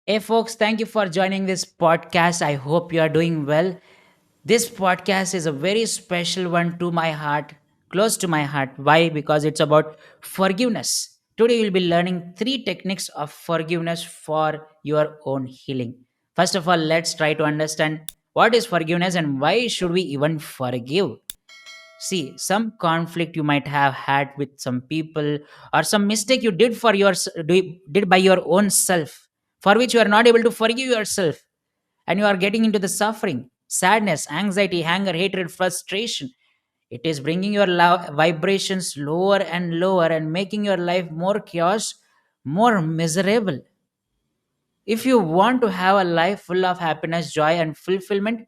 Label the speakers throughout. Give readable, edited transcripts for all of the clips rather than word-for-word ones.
Speaker 1: Hey, folks, thank you for joining this podcast. I hope you are doing well. This podcast is a very special one to my heart, close to my heart. Why? Because it's about forgiveness. Today, we'll be learning three techniques of forgiveness for your own healing. First of all, let's try to understand what is forgiveness and why should we even forgive. See, some conflict you might have had with some people, or some mistake you did did by your own self, for which you are not able to forgive yourself, and you are getting into the suffering, sadness, anxiety, anger, hatred, frustration. It is bringing your vibrations lower and lower and making your life more chaos, more miserable. If you want to have a life full of happiness, joy, and fulfillment,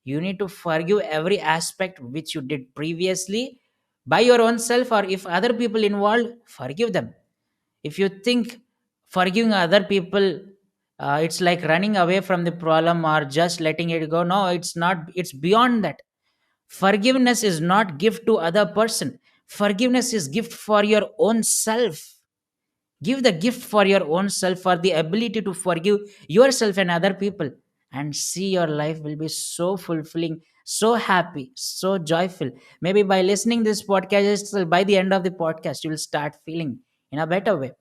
Speaker 1: you need to forgive every aspect which you did previously by your own self, or if other people involved, forgive them. If you think forgiving other people, it's like running away from the problem or just letting it go. No, it's not. It's beyond that. Forgiveness is not gift to other person. Forgiveness is gift for your own self. Give the gift for your own self, for the ability to forgive yourself and other people, and see your life will be so fulfilling, so happy, so joyful. Maybe by listening this podcast, by the end of the podcast, you will start feeling in a better way.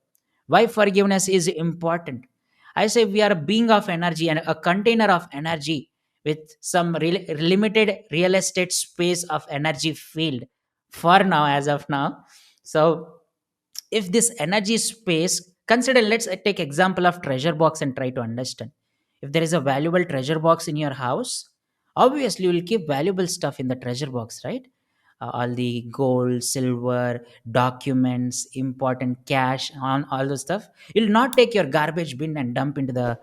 Speaker 1: Why forgiveness is important? I say we are a being of energy and a container of energy with some limited real estate space of energy field for now, as of now. So if this energy space, consider, let's take example of treasure box and try to understand. If there is a valuable treasure box in your house, obviously you will keep valuable stuff in the treasure box, right? All the gold, silver, documents, important cash, on all those stuff, you'll not take your garbage bin and dump into the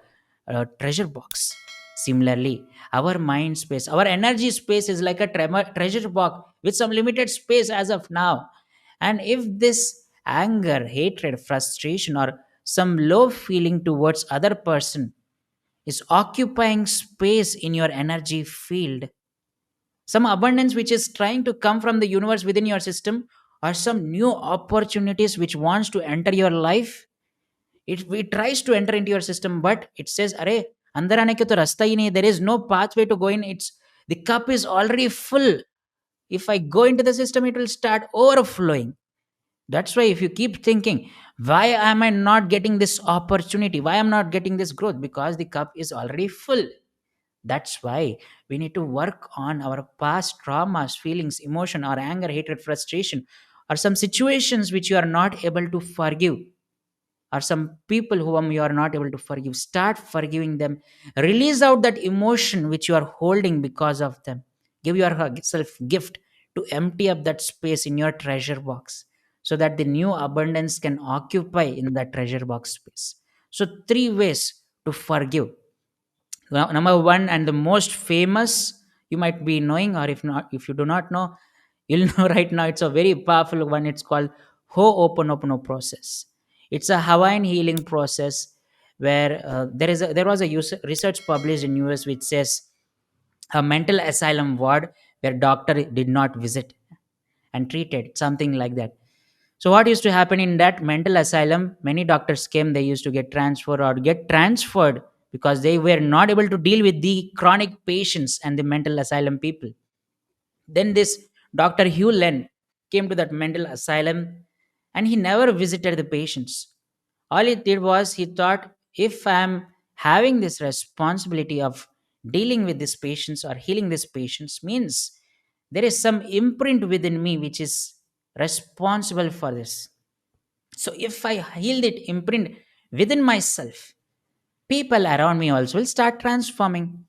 Speaker 1: treasure box. Similarly, our mind space, our energy space is like a treasure box with some limited space as of now. And if this anger, hatred, frustration, or some low feeling towards other person is occupying space in your energy field, some abundance which is trying to come from the universe within your system, or some new opportunities which wants to enter your life, it tries to enter into your system, but it says, "Arey, andar aane ke to rasta hi nahi, there is no pathway to go in. It's the cup is already full. If I go into the system, it will start overflowing." That's why if you keep thinking, why am I not getting this opportunity? Why am not getting this growth? Because the cup is already full. That's why we need to work on our past traumas, feelings, emotion, or anger, hatred, frustration, or some situations which you are not able to forgive, or some people whom you are not able to forgive. Start forgiving them. Release out that emotion which you are holding because of them. Give yourself gift to empty up that space in your treasure box, so that the new abundance can occupy in that treasure box space. So three ways to forgive. Now, number one, and the most famous, you might be knowing, or if not, if you do not know, you'll know right now. It's a very powerful one. It's called Ho'oponopono process. It's a Hawaiian healing process where there was a research published in US which says a mental asylum ward where doctor did not visit and treated, something like that. So what used to happen in that mental asylum, many doctors came, they used to get transferred or get transferred because they were not able to deal with the chronic patients and the mental asylum people. Then this Dr. Hugh Len came to that mental asylum, and he never visited the patients. All he did was he thought, if I'm having this responsibility of dealing with these patients or healing these patients, means there is some imprint within me which is responsible for this. So if I heal that imprint within myself, people around me also will start transforming.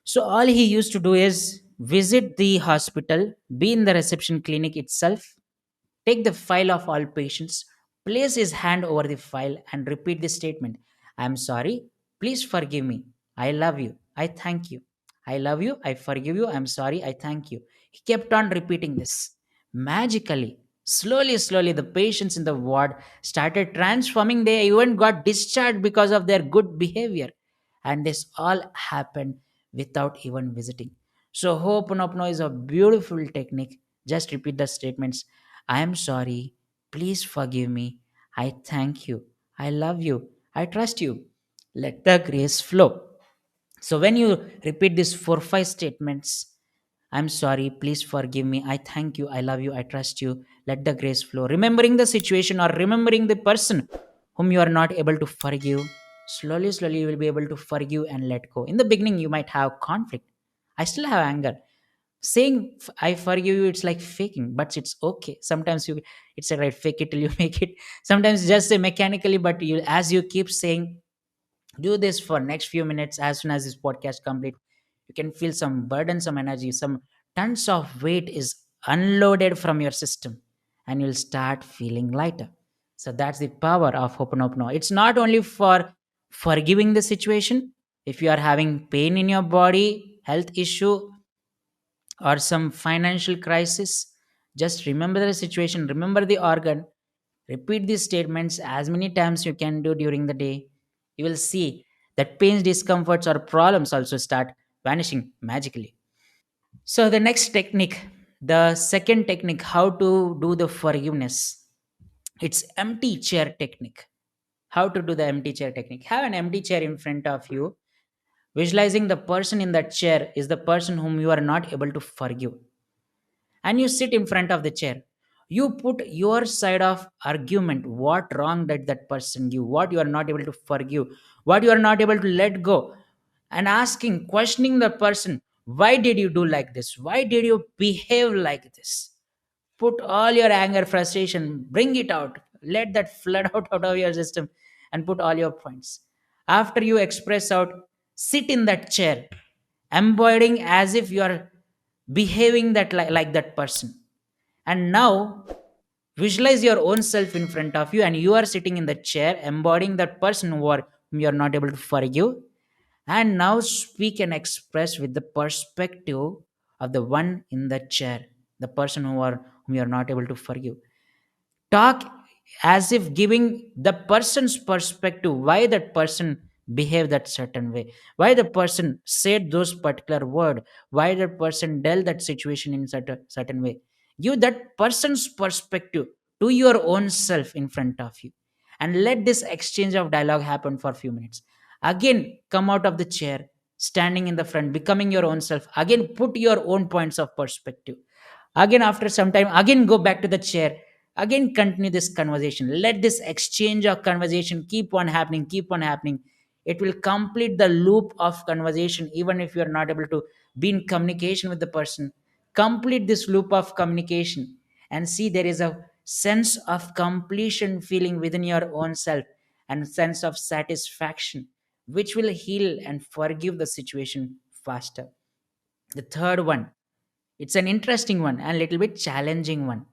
Speaker 1: So all he used to do is visit the hospital, be in the reception clinic itself, take the file of all patients, place his hand over the file, and repeat the statement: I am sorry, please forgive me. I love you. I thank you. I love you. I forgive you. I'm sorry. I thank you. He kept on repeating this. Magically, slowly, the patients in the ward started transforming. They even got discharged because of their good behavior. And this all happened without even visiting. So, Ho'oponopono is a beautiful technique. Just repeat the statements: I am sorry. Please forgive me. I thank you. I love you. I trust you. let the grace flow. So when you repeat these 4 5 statements, I'm sorry, please forgive me, I thank you, I love you, I trust you, let the grace flow. Remembering the situation or remembering the person whom you are not able to forgive, slowly, slowly you will be able to forgive and let go. In the beginning, you might have conflict. I still have anger. Saying I forgive you, it's like faking, but it's okay. Sometimes you, it's a right, fake it till you make it. Sometimes just say mechanically, but you, as you keep saying, do this for next few minutes. As soon as this podcast complete, you can feel some burden, some energy, some tons of weight is unloaded from your system, and you'll start feeling lighter. So that's the power of Ho'oponopono. It's not only for forgiving the situation. If you are having pain in your body, health issue, or some financial crisis, just remember the situation, remember the organ, repeat these statements as many times you can do during the day. You will see that pains, discomforts, or problems also start vanishing magically. So, the next technique, the second technique, how to do the forgiveness, it's empty chair technique. How to do the empty chair technique? Have an empty chair in front of you. Visualizing the person in that chair is the person whom you are not able to forgive, and you sit in front of the chair. You put your side of argument, what wrong did that person give, what you are not able to forgive, what you are not able to let go, and asking, questioning the person, why did you do like this, why did you behave like this. Put all your anger, frustration, bring it out, let that flood out of your system, and put all your points. After you express out, sit in that chair, embodying as if you are behaving that like that person. And now visualize your own self in front of you, and you are sitting in the chair embodying that person whom you are not able to forgive. And now speak and express with the perspective of the one in the chair, the person whom you are not able to forgive. Talk as if giving the person's perspective, why that person behaved that certain way, why the person said those particular word, why the person dealt that situation in certain way. Give that person's perspective to your own self in front of you, and let this exchange of dialogue happen for a few minutes. Again, come out of the chair, standing in the front, becoming your own self. Again, put your own points of perspective. Again, after some time, again go back to the chair. Again, continue this conversation. Let this exchange of conversation keep on happening, keep on happening. It will complete the loop of conversation. Even if you are not able to be in communication with the person, complete this loop of communication, and see there is a sense of completion feeling within your own self, and sense of satisfaction, which will heal and forgive the situation faster. The third one, it's an interesting one and a little bit challenging one.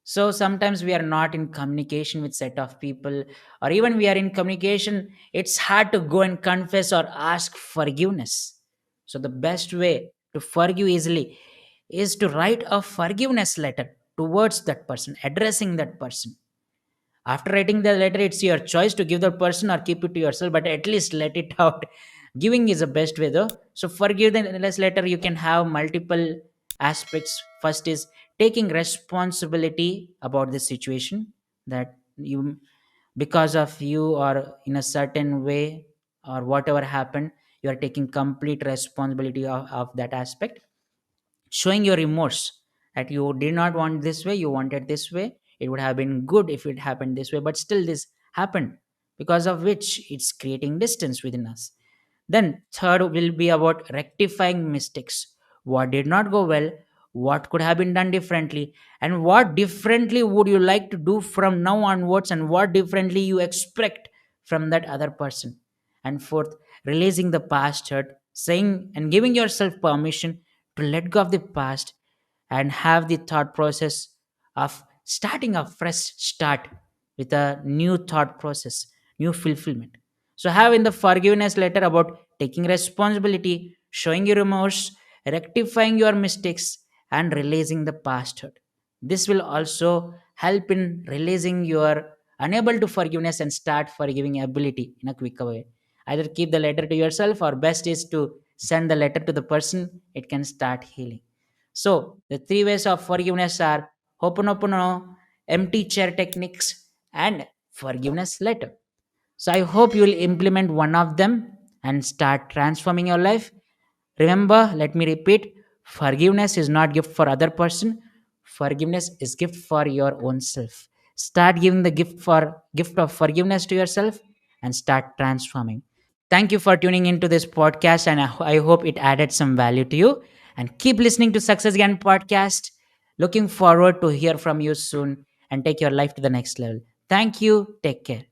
Speaker 1: So sometimes we are not in communication with set of people, or even we are in communication, it's hard to go and confess or ask forgiveness. So the best way to forgive easily is to write a forgiveness letter towards that person, addressing that person. After writing the letter, it's your choice to give the person or keep it to yourself, but at least let it out. Giving is the best way though. So forgive the less letter, you can have multiple aspects. First is taking responsibility about the situation, that you, because of you or in a certain way or whatever happened, you are taking complete responsibility of that aspect. Showing your remorse that you did not want this way, you wanted this way, it would have been good if it happened this way, but still this happened, because of which it's creating distance within us. Then third will be about rectifying mistakes. What did not go well, what could have been done differently, and what differently would you like to do from now onwards, and what differently you expect from that other person. And fourth, releasing the past hurt, saying and giving yourself permission to let go of the past, and have the thought process of starting a fresh start with a new thought process, new fulfillment. So, have in the forgiveness letter about taking responsibility, showing your remorse, rectifying your mistakes, and releasing the past hurt. This will also help in releasing your unable to forgiveness and start forgiving ability in a quicker way. Either keep the letter to yourself, or best is to send the letter to the person, it can start healing. So the three ways of forgiveness are Ho'oponopono, empty chair techniques, and forgiveness letter. So I hope you will implement one of them and start transforming your life. Remember, let me repeat, forgiveness is not gift for other person. Forgiveness is gift for your own self. Start giving the gift of forgiveness to yourself and start transforming. Thank you for tuning into this podcast, and I hope it added some value to you. And keep listening to Success Again podcast. Looking forward to hear from you soon and take your life to the next level. Thank you. Take care.